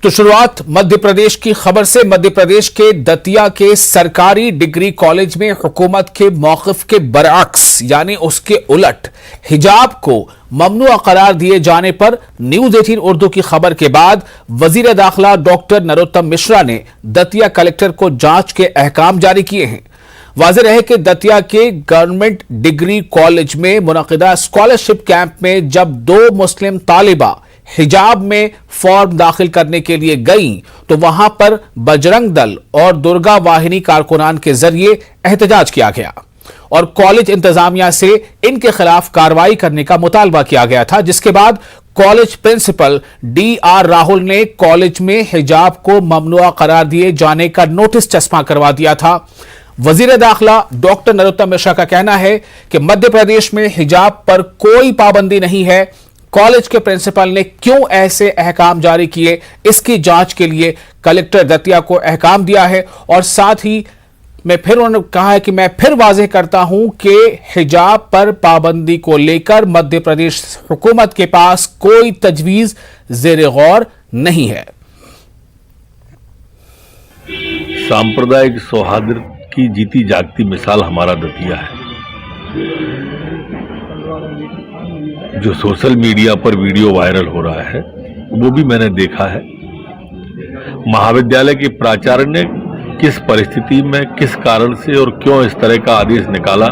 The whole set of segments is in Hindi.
तो शुरुआत मध्य प्रदेश की खबर से। मध्य प्रदेश के दतिया के सरकारी डिग्री कॉलेज में हुकूमत के मौक़िफ़ के बरअक्स यानी उसके उलट हिजाब को ममनुआ करार दिए जाने पर न्यूज़ 18 उर्दू की खबर के बाद वजीर दाखिला डॉक्टर नरोत्तम मिश्रा ने दतिया कलेक्टर को जांच के अहकाम जारी किए हैं। वाज़ेह रहे कि दतिया के गवर्नमेंट डिग्री कॉलेज में मुनक़िदा स्कॉलरशिप कैंप में जब 2 मुस्लिम तालिबा हिजाब में फॉर्म दाखिल करने के लिए गई तो वहां पर बजरंग दल और दुर्गा वाहिनी कारकुनान के जरिए एहतजाज किया गया और कॉलेज इंतजामिया से इनके खिलाफ कार्रवाई करने का मुतालबा किया गया था, जिसके बाद कॉलेज प्रिंसिपल DR राहुल ने कॉलेज में हिजाब को ममनुआ करार दिए जाने का नोटिस चस्पा करवा दिया था। वजीर दाखिला डॉक्टर नरोत्तम मिश्रा का कहना है कि मध्य प्रदेश में हिजाब पर कोई पाबंदी नहीं है। कॉलेज के प्रिंसिपल ने क्यों ऐसे अहकाम जारी किए, इसकी जांच के लिए कलेक्टर दतिया को अहकाम दिया है। और साथ ही उन्होंने कहा है कि मैं फिर वाज़ेह करता हूं कि हिजाब पर पाबंदी को लेकर मध्य प्रदेश हुकूमत के पास कोई तजवीज ज़ेरे गौर नहीं है। सांप्रदायिक सौहार्द की जीती जागती मिसाल हमारा दतिया है। जो सोशल मीडिया पर वीडियो वायरल हो रहा है वो भी मैंने देखा है। महाविद्यालय के प्राचार्य ने किस परिस्थिति में, किस कारण से और क्यों इस तरह का आदेश निकाला,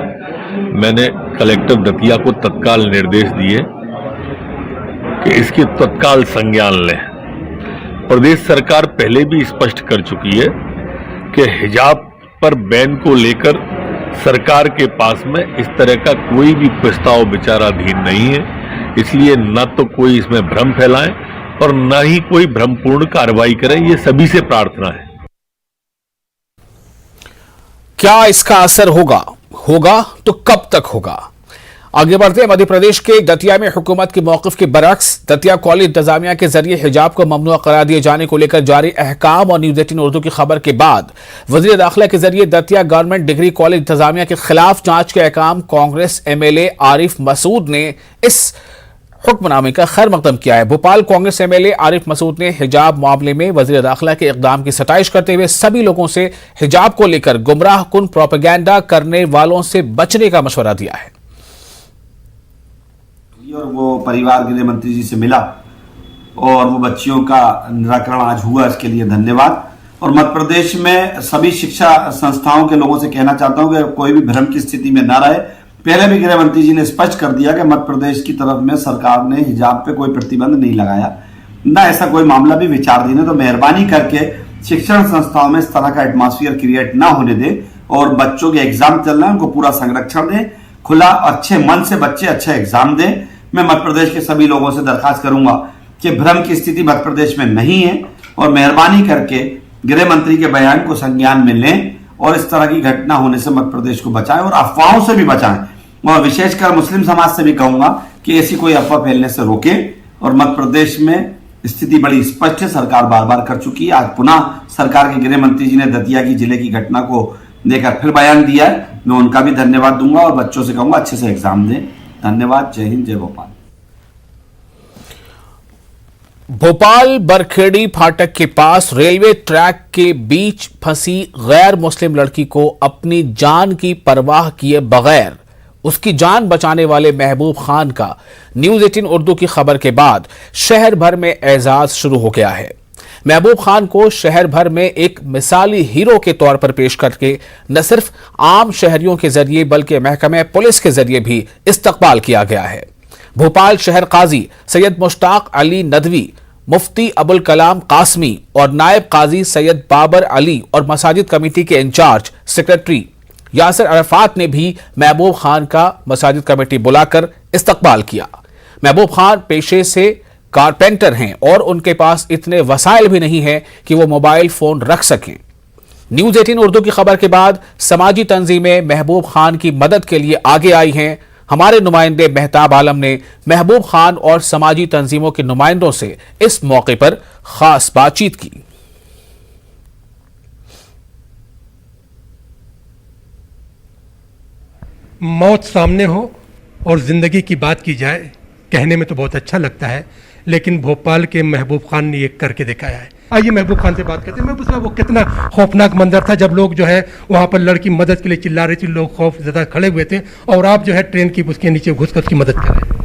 मैंने कलेक्टर दतिया को तत्काल निर्देश दिए कि इसकी तत्काल संज्ञान लें। प्रदेश सरकार पहले भी स्पष्ट कर चुकी है कि हिजाब पर बैन को लेकर सरकार के पास में इस तरह का कोई भी प्रस्ताव विचाराधीन नहीं है, इसलिए न तो कोई इसमें भ्रम फैलाएं और न ही कोई भ्रमपूर्ण कार्रवाई करें, ये सभी से प्रार्थना है। क्या इसका असर होगा तो कब तक होगा? आगे बढ़ते हैं। मध्य प्रदेश के दतिया में हुकूमत के मौक़िफ़ के बरअक्स दतिया कॉलेज इंतजामिया के जरिए हिजाब को ममनुआ करार दिए जाने को लेकर जारी अहकाम और न्यूज़ 18 उर्दू की खबर के बाद वज़ीर दाखिला के जरिए दतिया गवर्नमेंट डिग्री कॉलेज इंतजामिया के खिलाफ जांच के अहकाम कांग्रेस MLA आरिफ मसूद ने इस हुक्मनामे का खैर मकदम किया है। भोपाल कांग्रेस MLA आरिफ मसूद ने हिजाब मामले में वज़ीर दाखिला के इक़दाम की सताइश करते हुए सभी लोगों से हिजाब को लेकर गुमराह कुन प्रोपेगेंडा करने वालों से बचने का मशवरा दिया है। और वो परिवार गृह मंत्री जी से मिला और वो बच्चियों का निराकरण आज हुआ, इसके लिए धन्यवाद। और मध्य प्रदेश में सभी शिक्षा संस्थाओं के लोगों से कहना चाहता हूं कि कोई भी भ्रम की स्थिति में ना रहे। पहले भी गृह मंत्री जी ने स्पष्ट कर दिया कि मध्य प्रदेश की तरफ में सरकार ने हिजाब पे कोई प्रतिबंध नहीं लगाया, ना ऐसा कोई मामला भी विचाराधीन है। तो मेहरबानी करके शिक्षण संस्थाओं में इस तरह का एटमॉस्फेयर क्रिएट ना होने दे और बच्चों के एग्जाम चल रहे हैं उनको पूरा संरक्षण दें, खुला अच्छे मन से बच्चे अच्छे एग्जाम दें। मैं मध्य प्रदेश के सभी लोगों से दरखास्त करूंगा कि भ्रम की स्थिति मध्य प्रदेश में नहीं है और मेहरबानी करके गृह मंत्री के बयान को संज्ञान में लें और इस तरह की घटना होने से मध्य प्रदेश को बचाएं और अफवाहों से भी बचाएं। और विशेषकर मुस्लिम समाज से भी कहूंगा कि ऐसी कोई अफवाह फैलने से रोके। और मध्य प्रदेश में स्थिति बड़ी स्पष्ट है, सरकार बार बार कर चुकी है। आज पुनः सरकार के गृह मंत्री जी ने दतिया की जिले की घटना को लेकर फिर बयान दिया है, मैं उनका भी धन्यवाद दूंगा और बच्चों से कहूंगा अच्छे से एग्जाम दें। धन्यवाद। जय हिंद, जय भोपाल। भोपाल बरखेड़ी फाटक के पास रेलवे ट्रैक के बीच फंसी गैर मुस्लिम लड़की को अपनी जान की परवाह किए बगैर उसकी जान बचाने वाले महबूब खान का न्यूज़ 18 उर्दू की खबर के बाद शहर भर में एजाज शुरू हो गया है। महबूब खान को शहर भर में एक मिसाली हीरो के तौर पर पेश करके न सिर्फ आम शहरियों के जरिए बल्कि महकमे पुलिस के जरिए भी इस्तकबाल किया गया है। भोपाल शहर काजी सैयद मुश्ताक अली नदवी, मुफ्ती अबुल कलाम कासमी और नायब काजी सैयद बाबर अली और मसाजिद कमेटी के इंचार्ज सेक्रेटरी यासिर अरफात ने भी महबूब खान का मसाजिद कमेटी बुलाकर इस्तकबाल किया। महबूब खान पेशे से कारपेंटर हैं और उनके पास इतने वसाइल भी नहीं है कि वो मोबाइल फोन रख सकें। न्यूज़ 18 उर्दू की खबर के बाद समाजी तंजीमें महबूब खान की मदद के लिए आगे आई हैं। हमारे नुमाइंदे मेहताब आलम ने महबूब खान और समाजी तंजीमों के नुमाइंदों से इस मौके पर खास बातचीत की। मौत सामने हो और ज़िंदगी की बात की जाए, कहने में तो बहुत अच्छा लगता है, लेकिन भोपाल के महबूब खान ने ये करके दिखाया है। आइए महबूब खान से बात करते हैं। महबूब साहब, वो कितना खौफनाक मंजर था जब लोग जो है वहाँ पर लड़की मदद के लिए चिल्ला रही थी, लोग खौफ ज़्यादा खड़े हुए थे और आप जो है ट्रेन की उसके नीचे घुस कर उसकी मदद कर रहे हैं।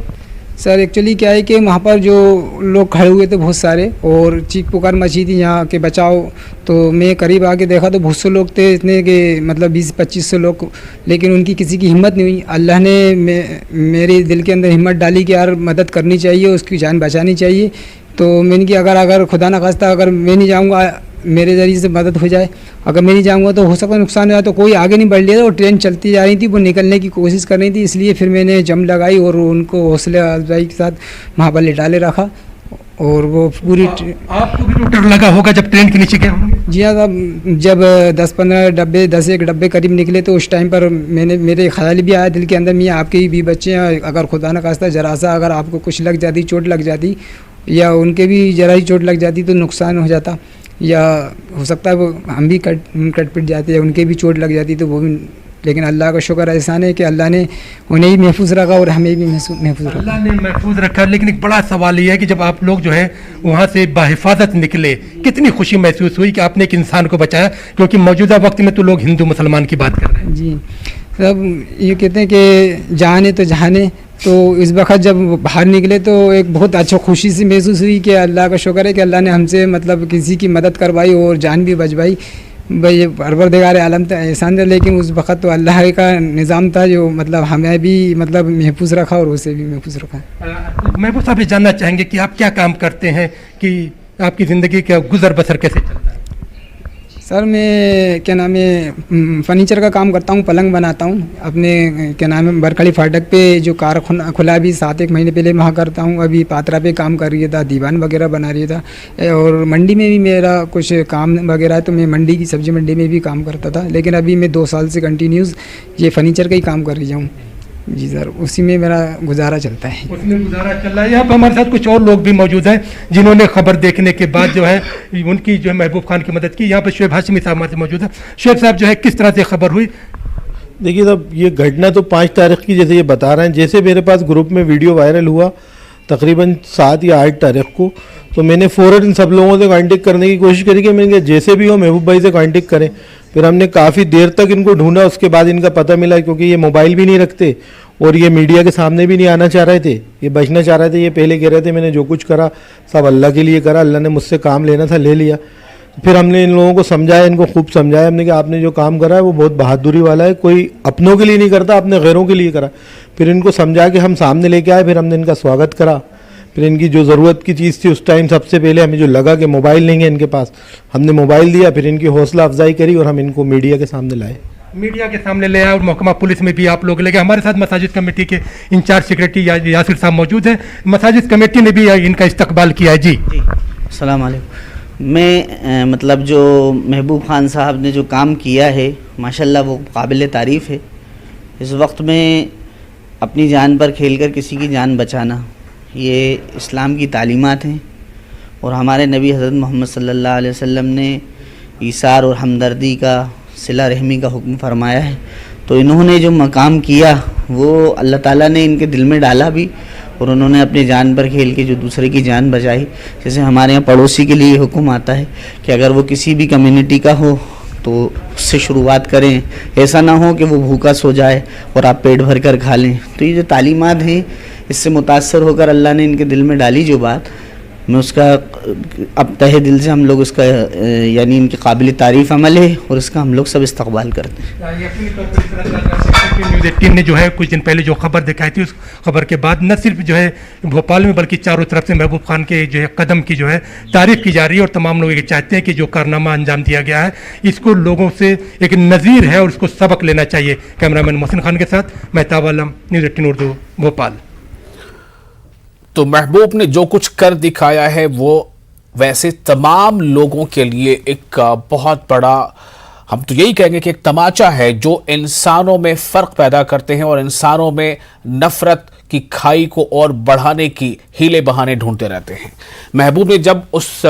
सर एक्चुअली क्या है कि वहाँ पर जो लोग खड़े हुए थे बहुत सारे और चीख पुकार मची थी यहाँ के बचाओ, तो मैं करीब आके देखा तो बहुत से लोग थे, इतने के मतलब 20-25 लोग, लेकिन उनकी किसी की हिम्मत नहीं हुई। अल्लाह ने मेरे दिल के अंदर हिम्मत डाली कि यार मदद करनी चाहिए, उसकी जान बचानी चाहिए। तो मैंने कि अगर खुदा न खास्ता अगर मैं नहीं जाऊँगा, मेरे ज़रिए से मदद हो जाए, अगर मैं नहीं जाऊँगा तो हो सकता है नुकसान हो जाए। तो कोई आगे नहीं बढ़ लिया था और ट्रेन चलती जा रही थी, वो निकलने की कोशिश कर रही थी, इसलिए फिर मैंने जम लगाई और उनको हौसला अफजाई के साथ वहाँ पर लिटा ले रखा और वो पूरी आपको भी तो डर लगा होगा जब ट्रेन के नीचे गए होंगे? जी हाँ साहब, जब 10-15 डब्बे 10-1 डब्बे करीब निकले तो उस टाइम पर मेरे ख्याल भी आया दिल के अंदर, मियाँ आपके भी बच्चे हैं, अगर खुदा न खास्ता जरा सा अगर आपको कुछ लग जाती, चोट लग जाती या उनके भी जरा ही चोट लग जाती तो नुकसान हो जाता, या हो सकता है वो हम भी कट पिट जाते या उनके भी चोट लग जाती तो वो भी। लेकिन अल्लाह का शुक्र एहसान है कि अल्लाह ने उन्हें ही महफूज रखा और हमें भी महफूज रखा। अल्लाह ने महफूज रखा। लेकिन एक बड़ा सवाल ये है कि जब आप लोग जो है वहाँ से बाहिफाजत निकले, कितनी खुशी महसूस हुई कि आपने एक इंसान को बचाया, क्योंकि मौजूदा वक्त में तो लोग हिंदू मुसलमान की बात कर रहे हैं। जी सब ये कहते हैं कि जाने तो जहाने, तो इस वक्त जब बाहर निकले तो एक बहुत अच्छा खुशी सी महसूस हुई कि अल्लाह का शुक्र है कि अल्लाह ने हमसे मतलब किसी की मदद करवाई और जान भी बचवाई। भाई परवरदिगार आलम तो एहसान था, लेकिन उस वक्त तो अल्लाह का निज़ाम था जो मतलब हमें भी मतलब महफूज रखा और उसे भी महफूज रखा। महबूब साहब, ये जानना चाहेंगे कि आप क्या काम करते हैं, कि आपकी ज़िंदगी का गुजर बसर कैसे चलता है? सर मैं क्या नाम है फर्नीचर का काम करता हूँ, पलंग बनाता हूँ अपने क्या नाम है बरखड़ी फाटक पे जो कारखाना खुला भी 7-1 महीने पहले वहाँ करता हूँ। अभी पात्रा पे काम कर रही था, दीवान वगैरह बना रही था, और मंडी में भी मेरा कुछ काम वगैरह है, तो मैं मंडी की सब्जी मंडी में भी काम करता था। लेकिन अभी मैं 2 साल से कंटिन्यूस ये फर्नीचर का ही काम कर रही हूँ। जी सर, उसी में मेरा गुजारा चलता है। उसमें गुजारा चल रहा है। यहाँ पर हमारे साथ कुछ और लोग भी मौजूद हैं जिन्होंने खबर देखने के बाद जो है उनकी जो है महबूब खान की मदद की। यहाँ पर शुएब हाशमी साहब हमारे मौजूद है। शुएब साहब, जो है किस तरह से खबर हुई? देखिए साहब, ये घटना तो 5 तारीख की जैसे ये बता रहे हैं, जैसे मेरे पास ग्रुप में वीडियो वायरल हुआ तकरीबन 7 या 8 तारीख को, तो मैंने फ़ौरन सब लोगों से कांटेक्ट करने की कोशिश करी कि मैंने जैसे भी हो महबूब भाई से कांटेक्ट करें। फिर हमने काफ़ी देर तक इनको ढूंढा, उसके बाद इनका पता मिला, क्योंकि ये मोबाइल भी नहीं रखते और ये मीडिया के सामने भी नहीं आना चाह रहे थे, ये बचना चाह रहे थे। ये पहले कह रहे थे मैंने जो कुछ करा सब अल्लाह के लिए करा, अल्लाह ने मुझसे काम लेना था ले लिया। फिर हमने इन लोगों को समझाया, इनको खूब समझाया हमने कि आपने जो काम करा है वो बहुत बहादुरी वाला है, कोई अपनों के लिए नहीं करता, अपने गैरों के लिए करा। फिर इनको समझा के हम सामने लेके आए, फिर हमने इनका स्वागत करा। फिर इनकी जो ज़रूरत की चीज़ थी उस टाइम सबसे पहले हमें जो लगा कि मोबाइल नहीं है इनके पास, हमने मोबाइल दिया। फिर इनकी हौसला अफजाई करी और हम इनको मीडिया के सामने लाए। मीडिया के सामने ले आए और महकमा पुलिस में भी आप लोग ले गए। हमारे साथ मसाजिद कमेटी के इंचार्ज सेक्रेटरी यासिर साहब मौजूद हैं। मसाजिद कमेटी ने भी इनका इस्तकबाल किया है। जी अस्सलाम वालेकुम। मैं मतलब जो महबूब खान साहब ने जो काम किया है माशाल्लाह वो काबिल तारीफ़ है। इस वक्त में अपनी जान पर खेलकर किसी की जान बचाना ये इस्लाम की तालीमात हैं और हमारे नबी हज़रत मोहम्मद सल्लल्लाहु अलैहि वसल्लम ने ईसार और हमदर्दी का, सिला रहमी का हुक्म फरमाया है। तो इन्होंने जो मकाम किया वो अल्लाह ताला ने इनके दिल में डाला भी और उन्होंने अपनी जान पर खेल के जो दूसरे की जान बचाई। जैसे हमारे यहाँ पड़ोसी के लिए हुक्म आता है कि अगर वो किसी भी कम्युनिटी का हो तो उससे शुरुआत करें, ऐसा ना हो कि वो भूखा सो जाए और आप पेट भर कर खा लें। तो ये जो तालीमात हैं इससे मुतासर होकर अल्लाह ने इनके दिल में डाली जो बात, मैं उसका अब तहे दिल से हम लोग उसका यानी इनकी काबिल तारीफ़ अमल है और इसका हम लोग सब इस्तकबाल करते हैं। न्यूज़ 18 ने जो है कुछ दिन पहले जो खबर दिखाई थी, उस खबर के बाद न सिर्फ जो है भोपाल में बल्कि चारों तरफ से महबूब खान के जो है कदम की जो है तारीफ़ की जा रही है और तमाम लोग ये चाहते हैं कि जो कारनामा अंजाम दिया गया है इसको लोगों से एक नज़ीर है और उसको सबक लेना चाहिए। कैमरामैन मोहसिन खान के साथ महताब आलम, न्यूज़ 18 उर्दू, भोपाल। तो महबूब ने जो कुछ कर दिखाया है वो वैसे तमाम लोगों के लिए एक बहुत बड़ा, हम तो यही कहेंगे कि एक तमाचा है जो इंसानों में फ़र्क पैदा करते हैं और इंसानों में नफ़रत की खाई को और बढ़ाने की हीले बहाने ढूंढते रहते हैं। महबूब ने जब उस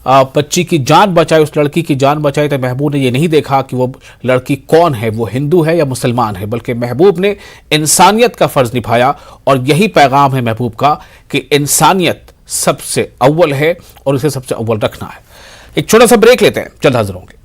बच्ची की जान बचाई, उस लड़की की जान बचाई, तो महबूब ने ये नहीं देखा कि वो लड़की कौन है, वो हिंदू है या मुसलमान है, बल्कि महबूब ने इंसानियत का फ़र्ज़ निभाया। और यही पैगाम है महबूब का कि इंसानियत सबसे अव्वल है और उसे सबसे अव्वल रखना है। एक छोटा सा ब्रेक लेते हैं, जल्द हाजिर होंगे।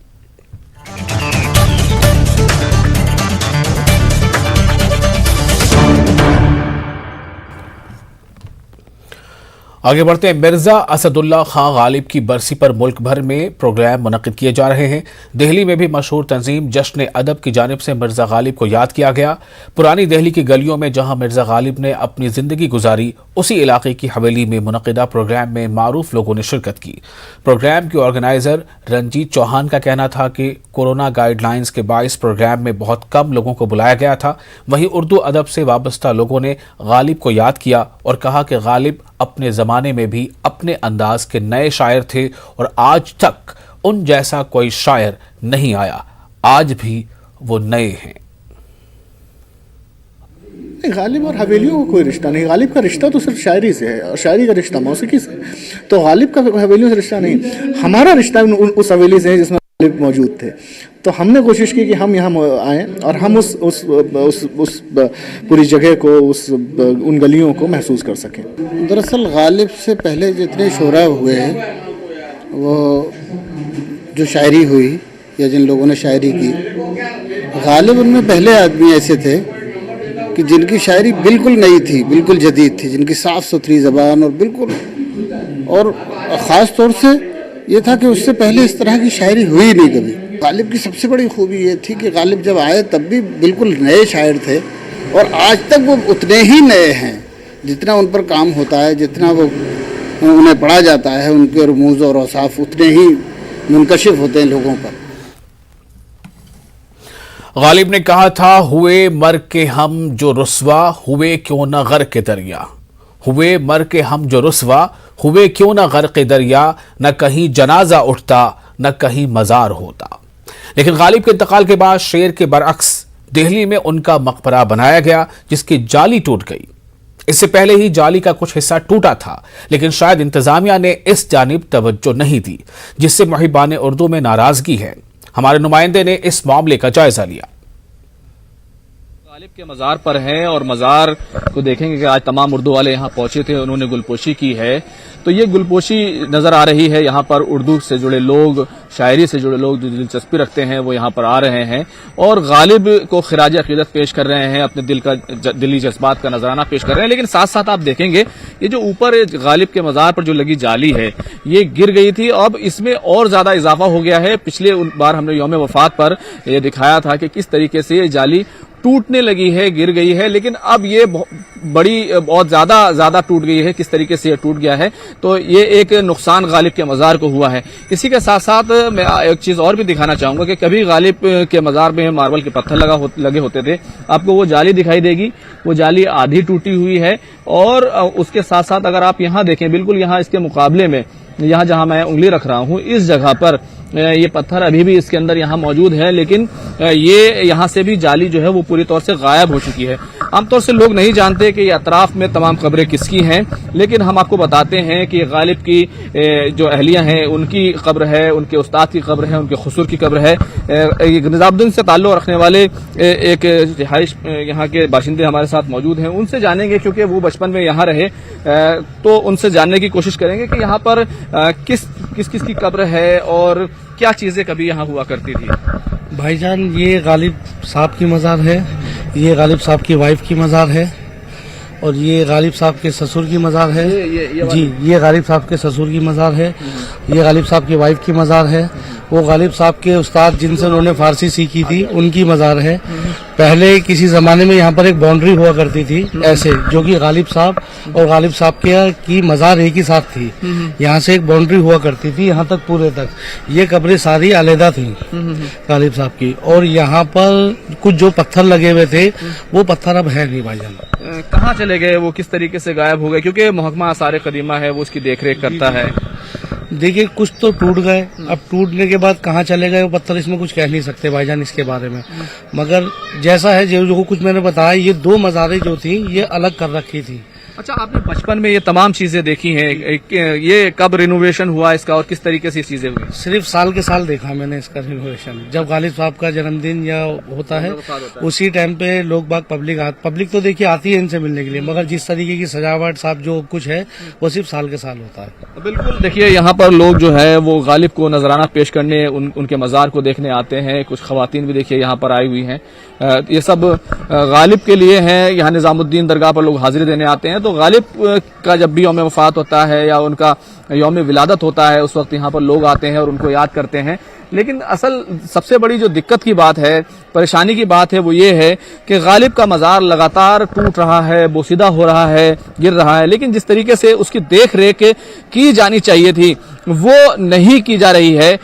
आगे बढ़ते हैं। मिर्जा असदुल्ला खां गालिब की बरसी पर मुल्क भर में प्रोग्राम मुनक्किद किए जा रहे हैं। दिल्ली में भी मशहूर तंजीम जश्न अदब की जानिब से मिर्जा गालिब को याद किया गया। पुरानी दिल्ली की गलियों में जहां मिर्जा गालिब ने अपनी जिंदगी गुजारी, उसी इलाके की हवेली में मुनक्किदा प्रोग्राम में मारूफ लोगों ने शिरकत की। प्रोग्राम के ऑर्गेनाइजर रंजीत चौहान का कहना था कि कोरोना गाइडलाइंस के बाइस प्रोग्राम में बहुत कम लोगों को बुलाया गया था। वहीं उर्दू अदब से वाबस्ता लोगों ने गालिब को याद किया और कहा कि गालिब अपने जमाने में भी अपने अंदाज के नए शायर थे और आज तक उन जैसा कोई शायर नहीं आया। आज भी वो नए हैं। गालिब और हवेलियों का कोई रिश्ता नहीं। गालिब का रिश्ता तो सिर्फ शायरी से है और शायरी का रिश्ता मौसीकी से। तो गालिब का हवेलियों से रिश्ता नहीं, हमारा रिश्ता उस हवेली से है जिसमें गालिब मौजूद थे। तो हमने कोशिश की कि हम यहाँ आएँ और हम उस पूरी जगह को, उन गलियों को महसूस कर सकें। दरअसल गालिब से पहले जितने शोरा हुए हैं, वो जो शायरी हुई या जिन लोगों ने शायरी की, गालिब उनमें पहले आदमी ऐसे थे कि जिनकी शायरी बिल्कुल नई थी, बिल्कुल जदीद थी, जिनकी साफ़ सुथरी ज़बान और बिल्कुल, और ख़ास तौर से ये था कि उससे पहले इस तरह की शायरी हुई नहीं कभी। गालिब की सबसे बड़ी खूबी ये थी कि गालिब जब आए तब भी बिल्कुल नए शायर थे और आज तक वो उतने ही नए हैं। जितना उन पर काम होता है, जितना वो उन्हें पढ़ा जाता है, उनके रमूज़ और औसाफ उतने ही मुनकशिफ होते हैं लोगों पर। गालिब ने कहा था, हुए मर के हम जो रुस्वा, हुए क्यों न गर्क के दरिया। हुए मर के हम जो रुस्वा, हुए क्यों न गर्क के दरिया। न कहीं जनाजा उठता, न कहीं मजार होता। लेकिन गालिब के इंतकाल के बाद शेर के बरअक्स दिल्ली में उनका मकबरा बनाया गया, जिसकी जाली टूट गई। इससे पहले ही जाली का कुछ हिस्सा टूटा था, लेकिन शायद इंतजामिया ने इस जानिब तवज्जो नहीं दी, जिससे मुहिबान उर्दू में नाराजगी है। हमारे नुमाइंदे ने इस मामले का जायजा लिया। गालिब के मज़ार पर हैं और मज़ार को देखेंगे कि आज तमाम उर्दू वाले यहाँ पहुंचे थे, उन्होंने गुलपोशी की है। तो ये गुलपोशी नज़र आ रही है। यहाँ पर उर्दू से जुड़े लोग, शायरी से जुड़े लोग जो दिलचस्पी रखते हैं वो यहाँ पर आ रहे हैं और गालिब को खिराज अकीदत पेश कर रहे हैं, अपने दिली जज्बात का नजराना पेश कर रहे हैं। लेकिन साथ साथ आप देखेंगे ये जो ऊपर गालिब के मज़ार पर जो लगी जाली है, ये गिर गई थी, अब इसमें और ज्यादा इजाफा हो गया है। पिछले बार हमने यौम वफात पर यह दिखाया था कि किस तरीके से ये जाली टूटने लगी है, गिर गई है, लेकिन अब ये बहुत ज्यादा टूट गई है। किस तरीके से ये टूट गया है, तो ये एक नुकसान गालिब के मज़ार को हुआ है। इसी के साथ साथ मैं एक चीज और भी दिखाना चाहूंगा कि कभी गालिब के मज़ार में मार्बल के पत्थर लगे होते थे, आपको वो जाली दिखाई देगी, वो जाली आधी टूटी हुई है। और उसके साथ साथ अगर आप यहाँ देखें, बिल्कुल यहाँ इसके मुकाबले में, यहाँ जहां मैं उंगली रख रहा हूँ, इस जगह पर ये पत्थर अभी भी इसके अंदर यहाँ मौजूद है, लेकिन ये यहाँ से भी जाली जो है वो पूरी तौर से गायब हो चुकी है। आमतौर से लोग नहीं जानते कि अतराफ में तमाम कब्रें किसकी हैं, लेकिन हम आपको बताते हैं कि गालिब की जो अहलिया हैं उनकी कब्र है, उनके उस्ताद की कब्र है, उनके खुसूर की कब्र है। निजामुद्दीन से ताल्लुक़ रखने वाले एक रिहाइश यहाँ के बाशिंदे हमारे साथ मौजूद हैं, उनसे जानेंगे, क्योंकि वो बचपन में यहाँ रहे, तो उनसे जानने की कोशिश करेंगे कि यहाँ पर किस की कब्र है और क्या चीजें कभी यहाँ हुआ करती थी। भाईजान, ये गालिब साहब की मज़ार है, ये गालिब साहब की वाइफ की मज़ार है और ये गालिब साहब के ससुर की मज़ार है। जी, ये गालिब साहब के ससुर की मज़ार है, ये गालिब साहब की वाइफ की मज़ार है। वो गालिब साहब के उस्ताद जिनसे उन्होंने फारसी सीखी थी, उनकी मज़ार है। पहले किसी ज़माने में यहाँ पर एक बाउंड्री हुआ करती थी ऐसे, जो कि गालिब साहब और गालिब साहब की मज़ार एक ही साथ थी। यहाँ से एक बाउंड्री हुआ करती थी यहाँ तक, पूरे तक। ये कब्रें सारी अलहदा थी गालिब साहब की। और यहाँ पर कुछ जो पत्थर लगे हुए थे, वो पत्थर अब है नहीं भाईजान। कहाँ चले गए वो, किस तरीके से गायब हो गए? क्योंकि महकमा आसार कदीमा है, वो उसकी देखरेख करता है। देखिए, कुछ तो टूट गए, अब टूटने के बाद कहाँ चले गए वो पत्थर, इसमें कुछ कह नहीं सकते भाईजान इसके बारे में। मगर जैसा है, जो कुछ मैंने बताया, ये दो मज़ारें जो थी ये अलग कर रखी थी, अच्छा, आपने बचपन में ये तमाम चीजें देखी हैं, ये कब रिनोवेशन हुआ इसका और किस तरीके से चीजें हुई? सिर्फ साल के साल देखा मैंने इसका रिनोवेशन। जब गालिब साहब का जन्मदिन या होता है उसी टाइम पे लोग बाग पब्लिक तो देखिए आती है इनसे मिलने के लिए, मगर जिस तरीके की सजावट साहब जो कुछ है वो सिर्फ साल के साल होता है। बिल्कुल, देखिए यहाँ पर लोग जो है वो गालिब को नजराना पेश करने उनके मज़ार को देखने आते हैं। कुछ खवातीन भी देखिए यहाँ पर आई हुई हैं। ये सब गालिब के लिए हैं। यहाँ निजामुद्दीन दरगाह पर लोग हाजिरी देने आते हैं। तो गालिब का जब भी यौम वफात होता है या उनका यौम विलादत होता है, उस वक्त यहाँ पर लोग आते हैं और उनको याद करते हैं। लेकिन असल सबसे बड़ी जो दिक्कत की बात है, परेशानी की बात है, वो ये है कि गालिब का मज़ार लगातार टूट रहा है, बोसीदा हो रहा है, गिर रहा है। लेकिन जिस तरीके से उसकी देख रेख की जानी चाहिए थी वो नहीं की जा रही है।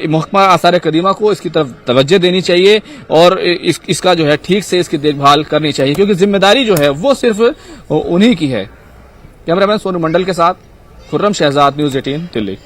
महकमा आसार कदीमा को इसकी तरफ तवज्जो देनी चाहिए और इसका जो है ठीक से इसकी देखभाल करनी चाहिए, क्योंकि जिम्मेदारी जो है वो सिर्फ उन्हीं की है। कैमरामैन सोनू मंडल के साथ खुर्रम शहजाद, न्यूज़ 18 दिल्ली।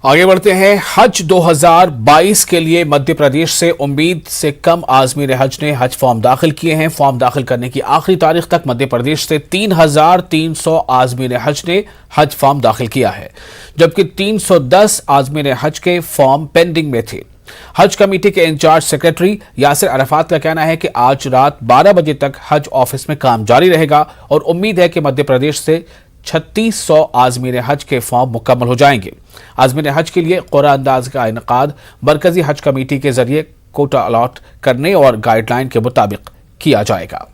आगे बढ़ते हैं। हज 2022 के लिए मध्य प्रदेश से उम्मीद से कम आज़मीन हज ने हज फॉर्म दाखिल किए हैं। फॉर्म दाखिल करने की आखिरी तारीख तक मध्य प्रदेश से 3,300 आज़मीन हज ने हज फॉर्म दाखिल किया है, जबकि 310 आज़मीन हज के फॉर्म पेंडिंग में थे। हज कमेटी के इंचार्ज सेक्रेटरी यासिर अराफात का कहना है कि आज रात 12 बजे तक हज ऑफिस में काम जारी रहेगा और उम्मीद है कि मध्य प्रदेश से 3600 आज़मीन हज के फॉर्म मुकम्मल हो जाएंगे। आज़मीन हज के लिए क़ुरा अंदाज़ का इनेकाद मरकजी हज कमेटी के जरिए कोटा अलॉट करने और गाइडलाइन के मुताबिक किया जाएगा।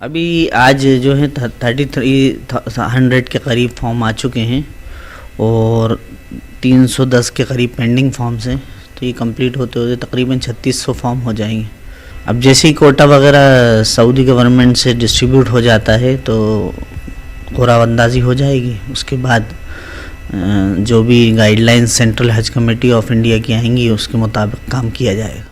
अभी आज जो है 3300 के करीब फॉर्म आ चुके हैं और 310 के करीब पेंडिंग फॉर्म्स हैं। तो ये कंप्लीट होते होते तकरीबन 3600 फॉर्म हो जाएंगे। अब जैसे ही कोटा वगैरह सऊदी गवर्नमेंट से डिस्ट्रीब्यूट हो जाता है तो क़ुराअंदाज़ी हो जाएगी। उसके बाद जो भी गाइडलाइंस सेंट्रल हज कमेटी ऑफ इंडिया की आएंगी उसके मुताबिक काम किया जाएगा।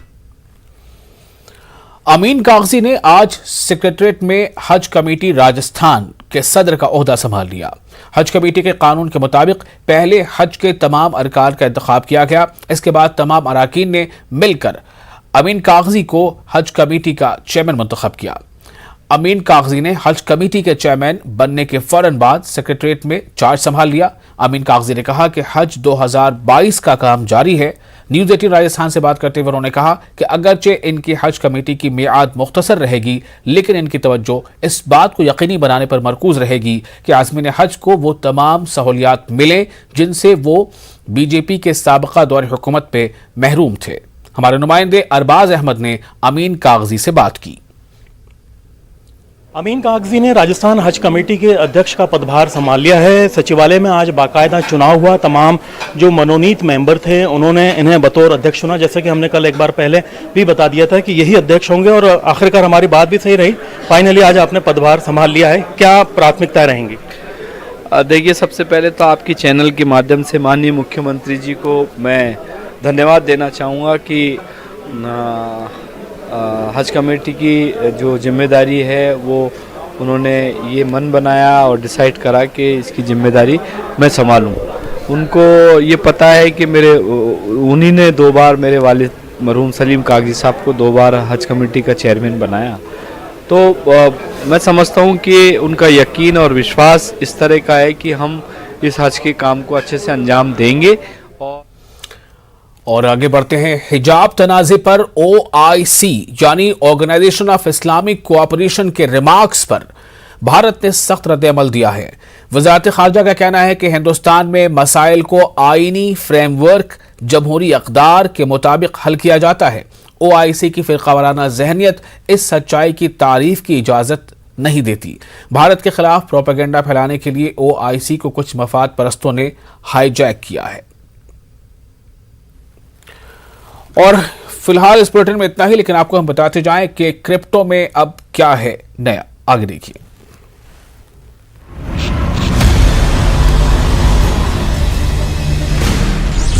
अमीन कागजी ने आज सेक्रेटरीट में हज कमेटी राजस्थान के सदर का ओहदा संभाल लिया। हज कमेटी के कानून के मुताबिक पहले हज के तमाम अरकान का इंतखाब किया गया। इसके बाद तमाम अराकीन ने मिलकर अमीन कागजी को हज कमेटी का चेयरमैन मुंतखब किया। अमीन कागजी ने हज कमेटी के चेयरमैन बनने के फौरन बाद सेक्रेटरीट में चार्ज संभाल लिया। अमीन कागजी ने कहा कि हज 2022 का काम जारी है। न्यूज़ 18 राजस्थान से बात करते हुए उन्होंने कहा कि अगरचे इनकी हज कमेटी की मियाद मुख्तसर रहेगी, लेकिन इनकी तवज्जो इस बात को यकीनी बनाने पर मरकूज रहेगी कि आज़मीन हज को वो तमाम सहूलियात मिले जिनसे वो बीजेपी के साबिका दौर हुकूमत पे महरूम थे। हमारे नुमाइंदे अरबाज अहमद ने अमीन कागजी से बात की। अमीन कागजी ने राजस्थान हज कमेटी के अध्यक्ष का पदभार संभाल लिया है। सचिवालय में आज बाकायदा चुनाव हुआ। तमाम जो मनोनीत मेंबर थे उन्होंने इन्हें बतौर अध्यक्ष चुना, जैसे कि हमने कल एक बार पहले भी बता दिया था कि यही अध्यक्ष होंगे और आखिरकार हमारी बात भी सही रही। फाइनली आज आपने पदभार संभाल लिया है, क्या प्राथमिकताएं रहेंगी? देखिए, सबसे पहले तो आपकी चैनल के माध्यम से माननीय मुख्यमंत्री जी को मैं धन्यवाद देना चाहूँगा कि हज कमेटी की जो जिम्मेदारी है वो उन्होंने ये मन बनाया और डिसाइड करा कि इसकी जिम्मेदारी मैं संभालूं। उनको ये पता है कि उन्हीं ने 2 बार मेरे वालिद मरहूम सलीम कागजी साहब को 2 बार हज कमेटी का चेयरमैन बनाया। तो मैं समझता हूँ कि उनका यकीन और विश्वास इस तरह का है कि हम इस हज के काम को अच्छे से अंजाम देंगे। और आगे बढ़ते हैं। हिजाब तनाज़े पर OIC यानी ऑर्गेनाइजेशन ऑफ इस्लामिक कोऑपरेशन के रिमार्क्स पर भारत ने सख्त रद्द-ए-अमल दिया है। वज़ारत ख़ारजा का कहना है कि हिंदुस्तान में मसाइल को आईनी फ्रेमवर्क जमहूरी अक़दार के मुताबिक हल किया जाता है। OIC की फ़िरक़ावाराना ज़हनियत इस सच्चाई की तारीफ की इजाज़त नहीं देती। भारत के खिलाफ प्रोपेगेंडा फैलाने के लिए OIC को कुछ मफाद परस्तों ने हाईजैक किया है। और फिलहाल इस बुलेटिन में इतना ही, लेकिन आपको हम बताते जाएं कि क्रिप्टो में अब क्या है नया। आगे देखिए।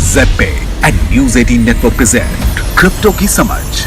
ZebPay and news 18 network present crypto की समझ।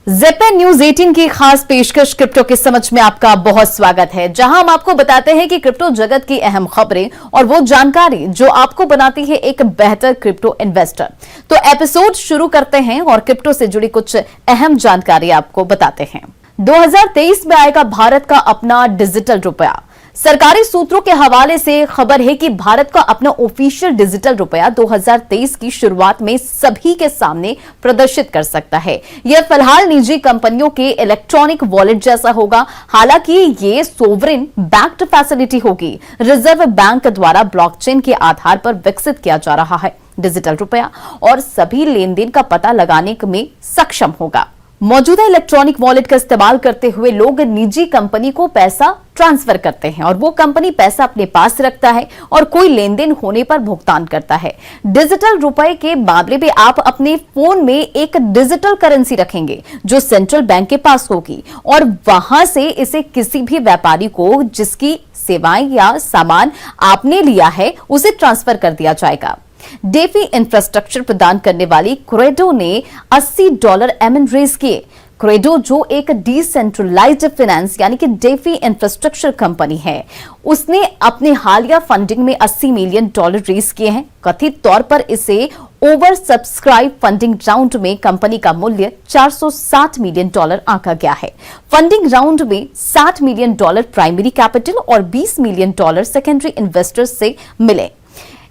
ज़ेड-पे न्यूज़ 18 की खास पेशकश क्रिप्टो की समझ में आपका बहुत स्वागत है, जहां हम आपको बताते हैं कि क्रिप्टो जगत की अहम खबरें और वो जानकारी जो आपको बनाती है एक बेहतर क्रिप्टो इन्वेस्टर। तो एपिसोड शुरू करते हैं और क्रिप्टो से जुड़ी कुछ अहम जानकारी आपको बताते हैं। 2023 में आएगा भारत का अपना डिजिटल रुपया। सरकारी सूत्रों के हवाले से खबर है कि भारत का अपना ऑफिशियल डिजिटल रुपया 2023 की शुरुआत में सभी के सामने प्रदर्शित कर सकता है। यह फिलहाल निजी कंपनियों के इलेक्ट्रॉनिक वॉलेट जैसा होगा। हालांकि ये सोवरेन बैक्ड फैसिलिटी होगी। रिजर्व बैंक द्वारा ब्लॉकचेन के आधार पर विकसित किया जा रहा है डिजिटल रुपया और सभी लेन देन का पता लगाने में सक्षम होगा। मौजूदा इलेक्ट्रॉनिक वॉलेट का इस्तेमाल करते हुए लोग निजी कंपनी को पैसा ट्रांसफर करते हैं और वो कंपनी पैसा अपने पास रखता है और कोई लेन देन होने पर भुगतान करता है। डिजिटल रुपए के मामले में आप अपने फोन में एक डिजिटल करेंसी रखेंगे जो सेंट्रल बैंक के पास होगी और वहां से इसे किसी भी व्यापारी को जिसकी सेवाएं या सामान आपने लिया है उसे ट्रांसफर कर दिया जाएगा। डेफी इंफ्रास्ट्रक्चर प्रदान करने वाली क्रेडो ने $80 एमएन रेज किए। क्रेडो जो एक डिसेंट्रलाइज्ड फाइनेंस यानी कि डेफी इंफ्रास्ट्रक्चर कंपनी है, उसने अपने हालिया फंडिंग में $80 मिलियन रेज किए हैं। कथित तौर पर इसे ओवर सब्सक्राइब फंडिंग राउंड में कंपनी का मूल्य $460 मिलियन आंका गया है। फंडिंग राउंड में $60 मिलियन प्राइमरी कैपिटल और $20 मिलियन सेकेंडरी इन्वेस्टर्स से मिले।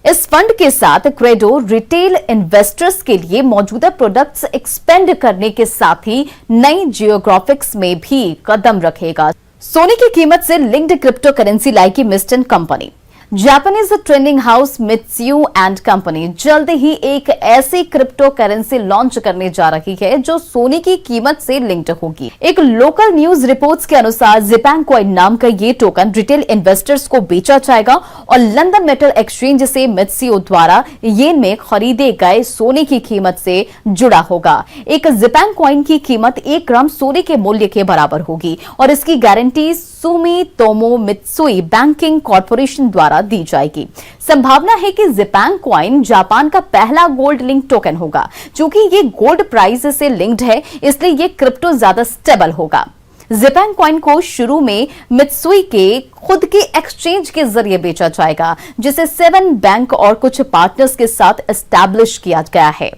इस फंड के साथ क्रेडो रिटेल इन्वेस्टर्स के लिए मौजूदा प्रोडक्ट्स एक्सपेंड करने के साथ ही नई जियोग्राफिक्स में भी कदम रखेगा। सोने की कीमत से लिंक्ड क्रिप्टो करेंसी लाएगी Meston company. Japanese trending house Mitsui and company जल्द ही एक ऐसी क्रिप्टो करेंसी लॉन्च करने जा रही है जो सोने की कीमत से लिंक्ड होगी। एक लोकल न्यूज रिपोर्ट्स के अनुसार जिपैंग कॉइन नाम का ये टोकन रिटेल इन्वेस्टर्स को बेचा जाएगा और लंदन मेटल एक्सचेंज से मित्सुई द्वारा येन में खरीदे गए सोने की कीमत से जुड़ा होगा। एक जिपैंग कॉइन की कीमत 1 ग्राम सोने के मूल्य के बराबर होगी और इसकी guarantee Sumitomo Mitsui banking corporation द्वारा दी जाएगी। संभावना है कि जिपैंग कॉइन जापान का पहला गोल्ड लिंक टोकन होगा। चूंकि ये गोल्ड प्राइस से लिंक्ड है इसलिए ये क्रिप्टो ज्यादा स्टेबल होगा। जिपैंग कॉइन को शुरू में मित्सुई के खुद के एक्सचेंज के जरिए बेचा जाएगा जिसे 7 बैंक और कुछ पार्टनर्स के साथ एस्टैब्लिश किया गया है।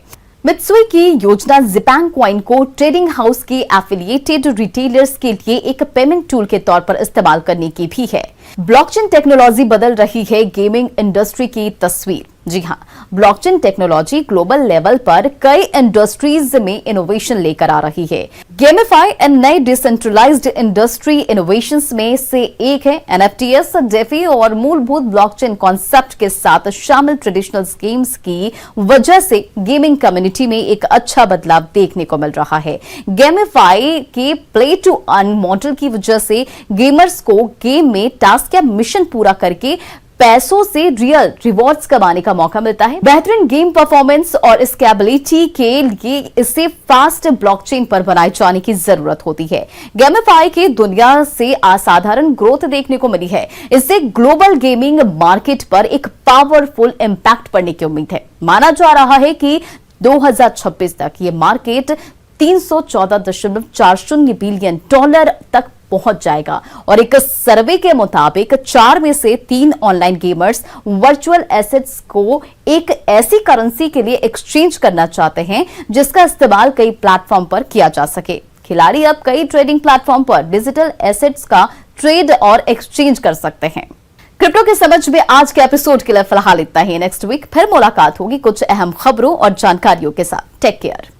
मित्सुई की योजना जिपैंग कॉइन को ट्रेडिंग हाउस के एफिलिएटेड रिटेलर्स के लिए एक पेमेंट टूल के तौर पर इस्तेमाल करने की भी है। ब्लॉकचेन टेक्नोलॉजी बदल रही है गेमिंग इंडस्ट्री की तस्वीर। जी हां, ब्लॉकचेन टेक्नोलॉजी ग्लोबल लेवल पर कई इंडस्ट्रीज में इनोवेशन लेकर आ रही है। गेमिफाई एंड नए डिसेंट्रलाइज्ड इंडस्ट्री इनोवेशंस में से एक है एनएफटीएस, डेफी और मूलभूत ब्लॉकचेन कॉन्सेप्ट के साथ शामिल ट्रेडिशनल गेम्स की वजह से गेमिंग कम्युनिटी में एक अच्छा बदलाव देखने को मिल रहा है। गेमिफाई के प्ले टू अर्न मॉडल की वजह से गेमर्स को गेम में टास्क या मिशन पूरा करके पैसों से रियल रिवॉर्ड्स कमाने का मौका मिलता है। बेहतरीन गेम परफॉर्मेंस और स्केलेबिलिटी के लिए इसे फास्ट ब्लॉकचेन पर बनाए जाने की जरूरत होती है। गेमिफाई की दुनिया से असाधारण ग्रोथ देखने को मिली है। इससे ग्लोबल गेमिंग मार्केट पर एक पावरफुल इंपैक्ट पड़ने की उम्मीद है। माना जा रहा है कि 2026 तक ये मार्केट $314.40 बिलियन तक पहुंच जाएगा और एक सर्वे के मुताबिक 4 में से 3 ऑनलाइन गेमर्स वर्चुअल एसेट्स को एक ऐसी करेंसी के लिए एक्सचेंज करना चाहते हैं जिसका इस्तेमाल कई प्लेटफॉर्म पर किया जा सके। खिलाड़ी अब कई ट्रेडिंग प्लेटफॉर्म पर डिजिटल एसेट्स का ट्रेड और एक्सचेंज कर सकते हैं। क्रिप्टो की समझ में आज के एपिसोड के लिए फिलहाल इतना ही। नेक्स्ट वीक फिर मुलाकात होगी कुछ अहम खबरों और जानकारियों के साथ। Take care.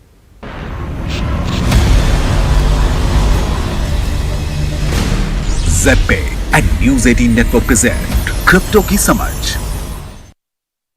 ZPay and News 18 Network present crypto की समझ।